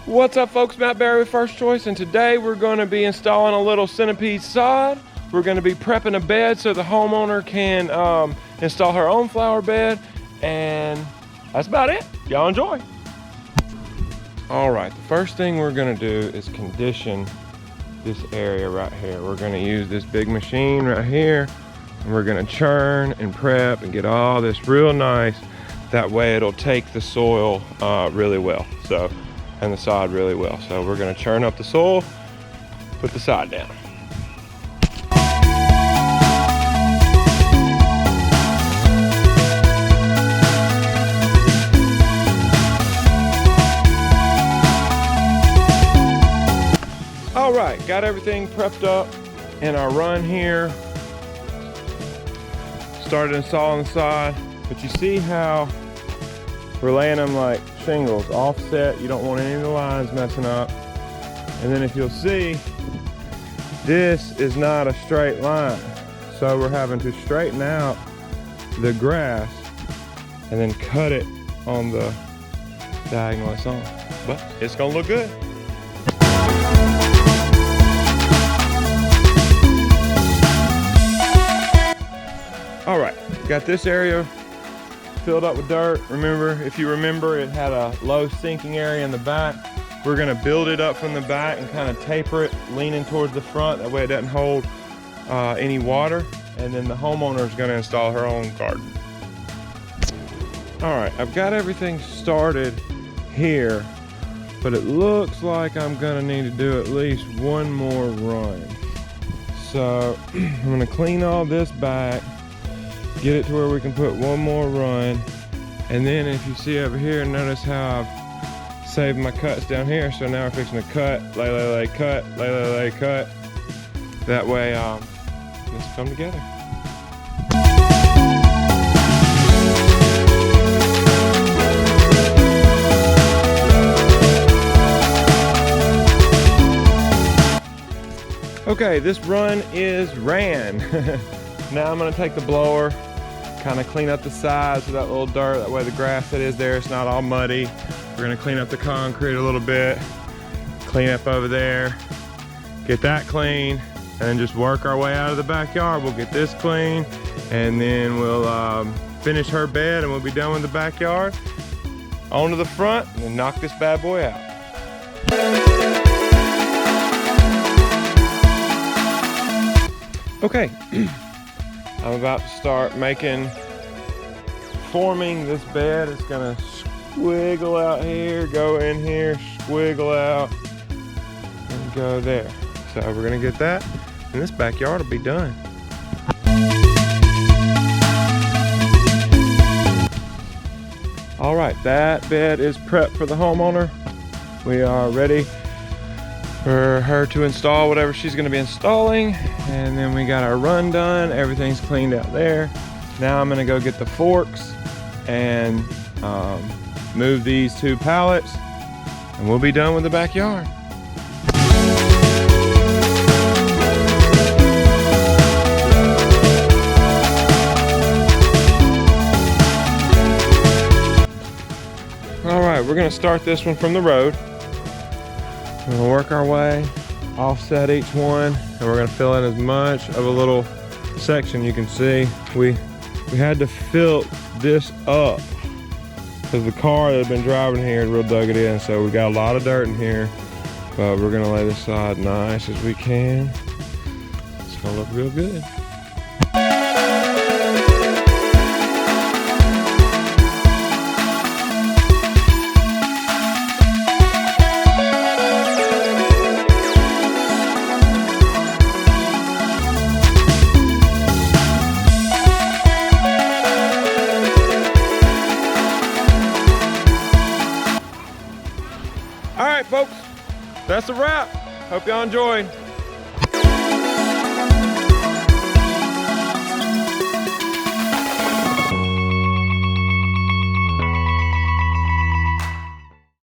What's up folks, Matt Barry with First Choice, and today we're going to be installing a little centipede sod. We're going to be prepping a bed so the homeowner can install her own flower bed, and that's about it. Y'all enjoy. All right, the first thing we're going to do is condition this area right here. We're going to use this big machine right here, and we're going to churn and prep and get all this real nice. That way it'll take the soil really well. And the sod really well. So we're gonna churn up the soil, put the sod down. All right, got everything prepped up in our run here. Started installing the sod, but you see how we're laying them like shingles, offset. You don't want any of the lines messing up. And then if you'll see, this is not a straight line. So we're having to straighten out the grass and then cut it on the diagonal it's on. But it's gonna look good. All right, got this area filled up with dirt. Remember, if you remember, it had a low sinking area in the back. We're gonna build it up from the back and kind of taper it, leaning towards the front. That way it doesn't hold any water. And then the homeowner is gonna install her own garden. All right, I've got everything started here, but it looks like I'm gonna need to do at least one more run. So I'm gonna clean all this back, get it to where we can put one more run. And then if you see over here, notice how I've saved my cuts down here. So now we're fixing to cut, lay, cut, lay, cut. That way, let's come together. Okay, this run is ran. Now I'm gonna take the blower, kind of clean up the sides of that little dirt. That way the grass that is there, it's not all muddy. We're gonna clean up the concrete a little bit, clean up over there, get that clean, and then just work our way out of the backyard. We'll get this clean, and then we'll finish her bed, and we'll be done with the backyard. On to the front, and then knock this bad boy out. Okay. I'm about to start forming this bed. It's gonna squiggle out here, go in here, squiggle out, and go there. So we're gonna get that, and this backyard will be done. All right, that bed is prepped for the homeowner. We are ready for her to install whatever she's gonna be installing. And then we got our run done. Everything's cleaned out there. Now I'm gonna go get the forks and move these 2 pallets, and we'll be done with the backyard. All right, we're gonna start this one from the road. We're gonna work our way, offset each one, and we're gonna fill in as much of a little section. You can see we had to fill this up because the car that had been driving here had real dug it in, so we got a lot of dirt in here, but we're gonna lay this side nice as we can. It's gonna look real good. All right, folks, that's a wrap. Hope y'all enjoyed.